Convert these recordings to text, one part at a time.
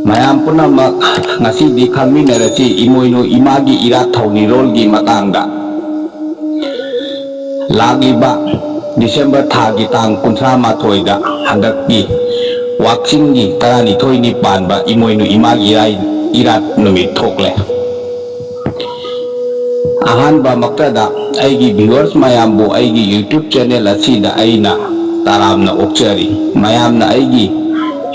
Mayam punamak ngasi di kami narasi imoino imagi ira thauni rol gi matangda lagi ba December thagi tang kunsa mathoida handakki wakching gi tarani thoini panba imoino imagi ira numit thokle ahan ba maktada aigi viewers mayam bu aigi YouTube channel asida aina taramna okchari mayam na aigi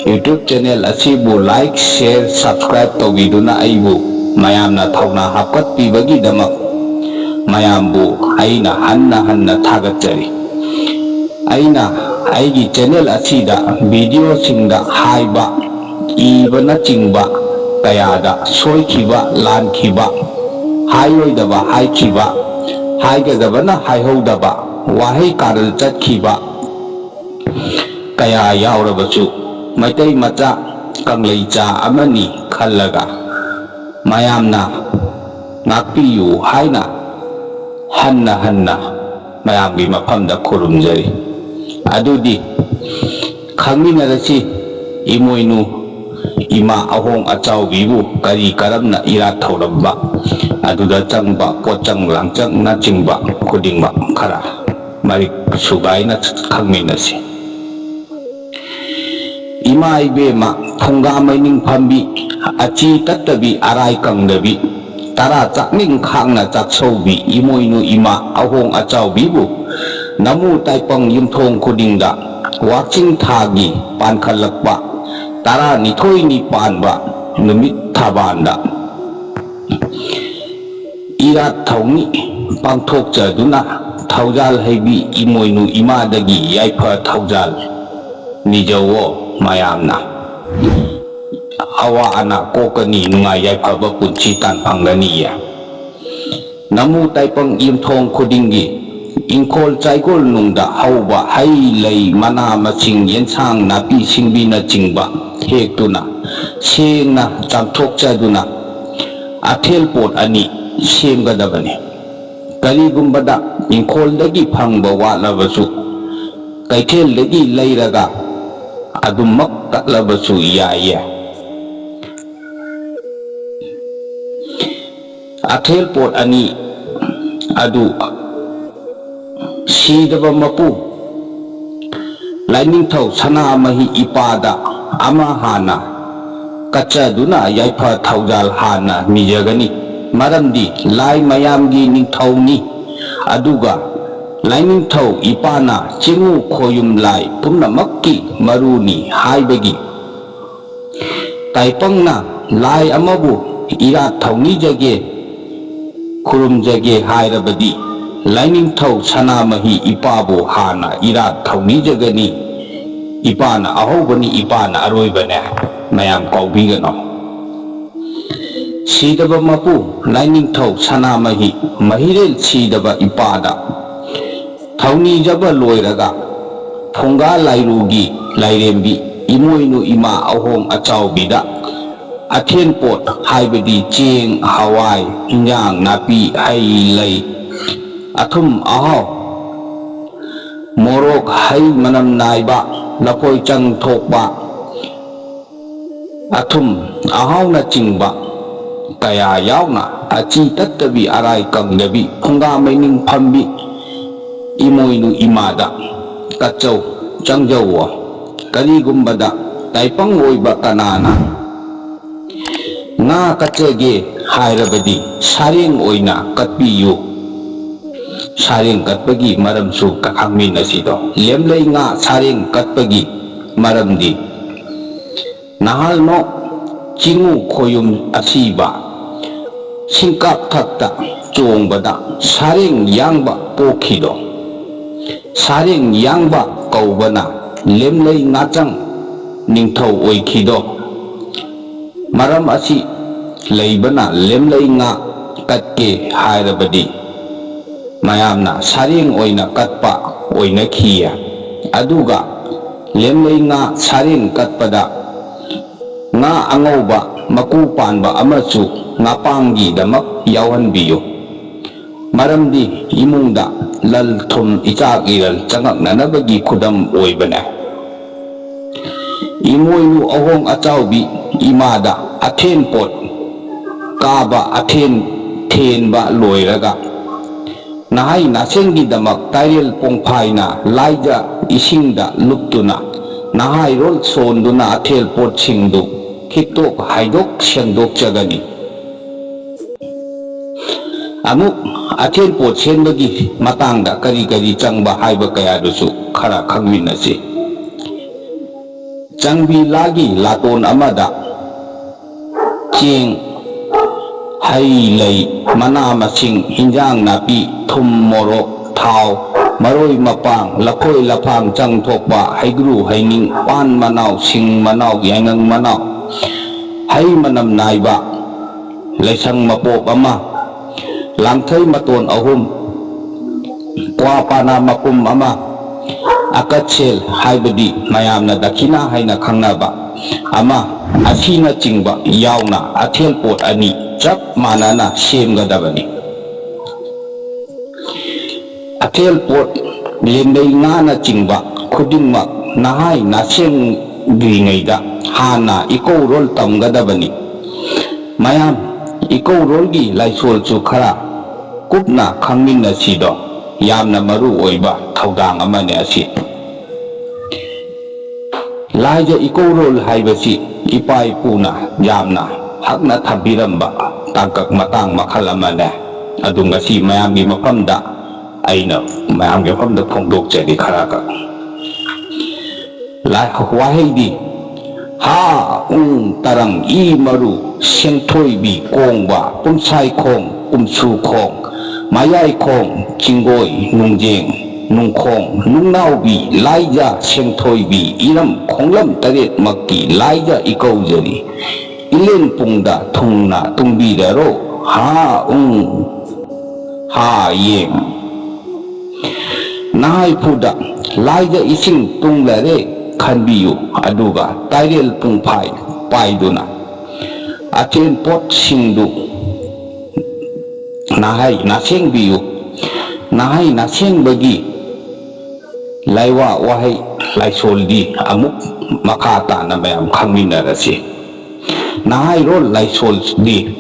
YouTube channel asibu like, share, subscribe tawiduna aibu mayamna thawna hapkat pibagi damak mayambu aina hanna thagatjari aina aigi channel asida video singda haiba ibana chingba kayada soikiba lankiba hayoidaba haikiba haigadabana haihodaba wahai karal chatkiba kaya yaurabasu Maitai maca kangleicha amani khallaga mayamna ngakpiyu haina hanna mayamgi mafamda khurumjari adudi khangminarasi imoinu ima ahong achawbibu kari karamna ira thawramba aduda changba pochang langchang na chingba khudingba khara marik sugaina khangminasi Ima ibema phunga maining phambi achi tattabi arai kangdabi tara chakning khangna chaksobi imoinu ima ahong achawbi bu namu taipang yumthong khudingda wakching thagi pankhalakba tara nithoi ni panba numit thabanda ira thauni pangthok chaduna thaujal heibi imoinu ima dagi yaifa thaujal nijawo mayamna awa ana kokani nungai yaifaba punchi tan panganiya namu taipang imthong khudingi ingkol chaigol nungda hauba hai lei mana masing yensang napi singbi na chingba hektuna sengna chamthok chaduna athel pot ani semgadabani karigumbada ingkol dagi phangba walabasu kaithel dagi leiraga adumak taklabasu iya athel pot ani adu sidaba mapu laining thau sana mahi ipada ama hana kachaduna yaifa thaujal hana nijagani maramdi lai mayamgi ningthauni aduga Laining thau ipana chingu khoyum lai pumnamakki maruni haibagi taipangna lai amabu ira thauni jage khurum jage hairabadi laining thau sanamahi ipabu hana ira thauni jagani ipana ahobani ipana aroibane mayam kaubigano sidaba mapu laining thau sanamahi mahirel sidaba ipada Thauni jaba loiraga phunga lairugi lairembi imoinu ima ahong achawbida athen pot haibadi cheng hawai inyang napi hai lai athum ahaw morok hai manam naiba lapoi chang thokba athum ahaw na chingba kaya yauna achi tattabi arai kangdabi phunga maining phambi imoinu imada kachau changjawa karigumbada taipang oiba kanana nga kachage hairabadi sareng oina katpiyu sareng katpagi maramsu kakhangmin asido lemlei nga sareng katpagi maramdi nahal no chingu khoyum asiba singkap thakta chongbada sareng yangba pokhido Sareng yangba kaubana lemlei ngachang ningthau oikhido maram asi leibana lemlei nga katke hairabadi mayamna sareng oina katpa oina khiya aduga lemlei nga sareng katpada nga angauba maku panba amachu ngapangi damak yawanbiyo maramdi imungda lal thum ichak iral changak nanabagi khudam oibana imoinu ahong achaubi imada athen pot kaba athen thenba loiraga nahai nasengi damak tairel pongphaina laija isingda luptuna nahai rol sonduna athel pot singdu hitok haidok sendok jagani amuk athel pot senbagi matangda kari kari changba haiba kaya dusu khara khangminasi changbi lagi laton amada ching hai lei mana masing hinjang napi thum morok thau maroi mapang lakhoi laphang chang thokpa haigru haining pan manau sing manau yangang manau hai manam naiba leisang mapop ama langthai maton ahum kwa pana makum ama akachel haibadi mayamna dakina haina khangnaba ama asina chingba yauna athel pot ani chap manana semgadabani athel pot lendei ngana chingba khudingmak nahai naseng gringaida hana iko rol tamgadabani mayam iko rol gi laisol chu khara kupna khangminna sido yamna maru oiba thaudang amane asi laija iko rol haibasi ipai puna yamna hakna thabiramba tangkak matang makhal amane adu ngasi mayamgi mafamda aina mayamgi mafamda phongdok chedi khara ka lai waheidi ha tarang i maru sengthoi bi kongba pumsai khong pumsu khong mayai khong chingoi nungjeng nungkhong nungnau bi laija sengthoi bi iram khonglam taret makki laija ikaujari ilen pungda thungna tungbi daro ha ha yem nai puda laija ising tunglare khanbiyu aduga tairel pungphai paiduna achen pot singdu nahai naseng biyu nahai naseng bagi laiwa wahai laisoldi amuk makata na mayam khangminarasi nahai rol laisoldi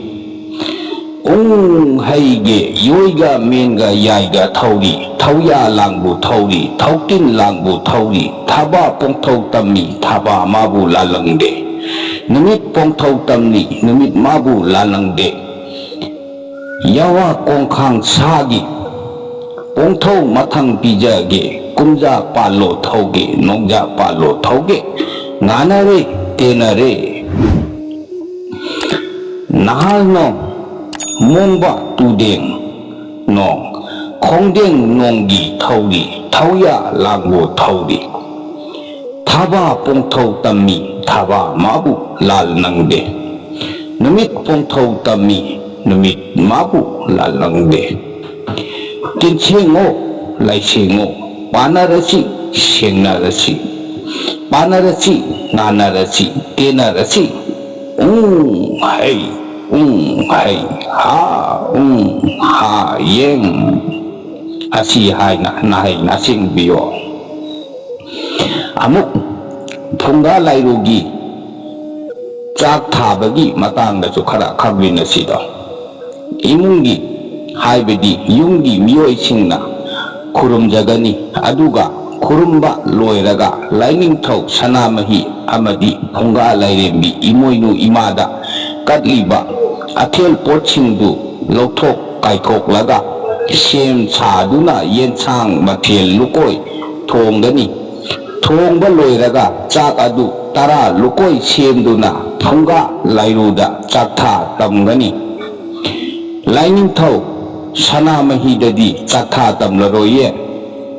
haige yoiga menga yaiga thauri thauya langbu thauri thaukin langbu thauri thaba pongthau tammi thaba mabu lalangde numit pongthau tamni numit mabu lalangde yawa kongkhang sagi pongthau mathang pijage kumja palo thauge nongja palo thauge nganare tenare nahal no mongba tudeng nong khongdeng nonggi thauri thauya langbo thauri thaba pongthau tammi thaba mabu lal nangde numit pongthau tammi numit mabu lal nangde tinsengo laisengo panarasi sengnarasi panarasi nanarasi tenarasi hai hai ha yeng asi hai na hai na sing biyo amuk thunga lairugi chak thabagi matangda chu khara khagwina sido imungi haibedi yungi miyoi singna khurum jagani aduga khurumba loiraga laining thau sanamahi amadi phunga lairembi imoinu imada katliba athel pochingdu lothok kaikok laga sem chaduna yensang mathel lukoi thongani thongba loiraga chak adu tara lukoi semduna phunga lairuda chakha tamgani laining thau sanamahi dadi chakha tamlaroye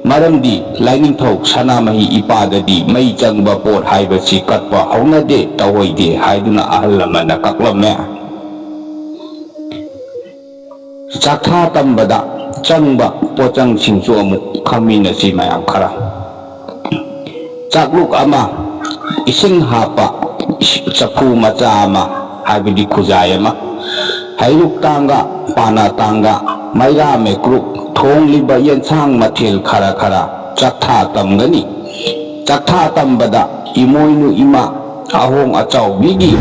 maramdi laining thau sanamahi ipadadi mai changba pot haibasi katpa haunade tawoide haiduna ahallamana kaklame chakha tambada changba pochang singsu amuk khaminasi mayam khara chakluk ama ising hapa chapu macha ama haibidi khujayama hailuk tanga pana tanga maira me kruk thong liba yensang mathel khara khara chakha tamgani chakha tambada imoinu ima ahong achau bigi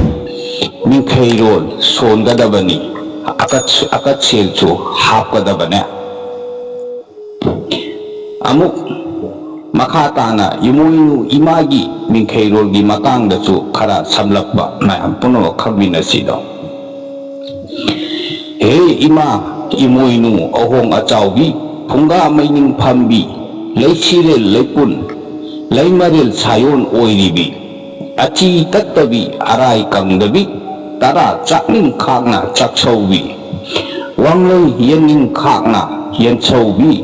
mingkhairol songadabani akat selchu hapkadabane amuk makhatana imoinu imagi mingkhairol gi matang da chu khara samlakba mayam puno khagminasi do he ima imoinu ahong achau gi phunga maining phambi leisirel lepun leimarel sayon oiribi achi tattabi arai kangdabi tara chakning khakna chaksaubi wanglei yening khakna yenchaubi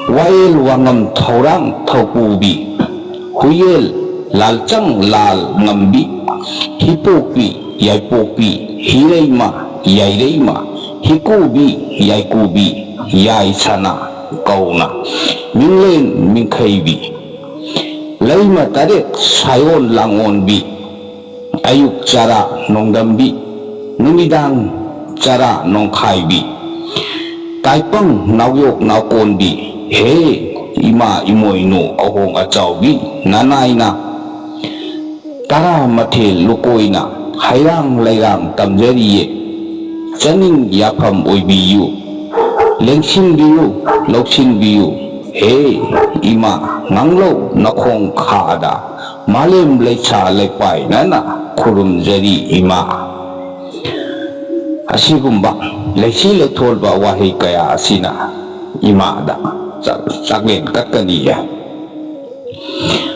wael wangam thorang thopubi huyel lalchang lal ngambi hipopi yaipopi hireima yaireima hikubi yaikubi yaisana kauna minglen mingkhaibi leima taret sayon langonbi ayuk cara nongdambi numidang cara nongkhaibi taipang nawyok nakonbi he ima imoinu ahong achaubi nanaina tara mathel lukoina hairang lairang tamjariye chaning yapham oibiyu lengsinbiyu loksinbiyu he ima nganglo nakhong khada malem leicha leipai nana khurumjari ima asigumba leisi letholba wahi kaya asina ima da saklen katkaniya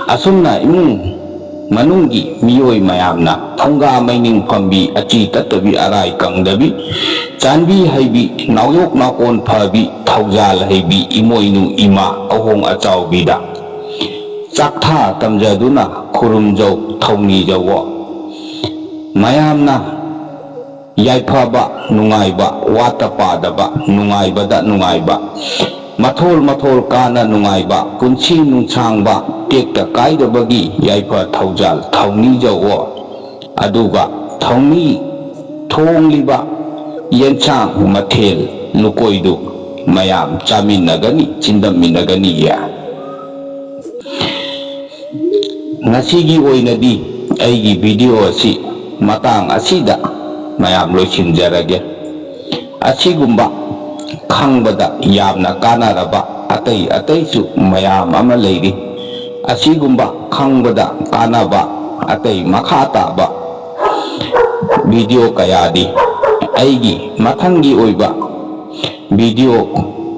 asumna imung manunggi miyoi mayamna thonga maining phambi achi tatabi arai kangdabi chanbi haibi nawyok nakon phabi thaujal haibi imoinu ima ahong achau bida chakha tamjaduna khurumjau thongni jawo mayamna yaifaba nungaiba watapadaba nungaibada nungaiba mathol kana nungaiba punchi nungchangba tekta kaidabagi yaifa thaujal thongni jawo aduga thongni thongliba yenchang mathel lukoidu mayam chaminagani chindaminagani ya ngasigi oinadi aigi video asi matang asida mayam loisinjarage asigumba khangbada yamna kanaraba atai su mayam ama leiri asigumba khangbada kanaba atai makhata ba video kayadi aigi mathangi oiba video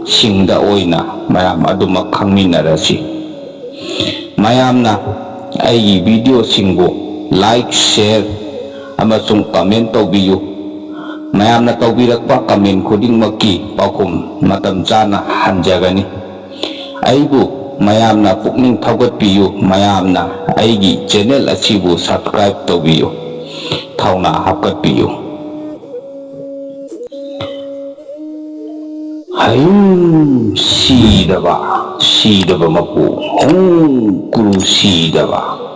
singda oina mayam aduma khangminarasi mayamna aigi video singbo like share amasung comment tawbiyu mayamna tawbirakpa comment khudingmakki pakhum matam chana hanjagani aibu mayamna pukning thaugatpiyu mayamna aigi channel asibu subscribe tawbiyu thauna hapkatpiyu hayum sidaba mapu kuru sidaba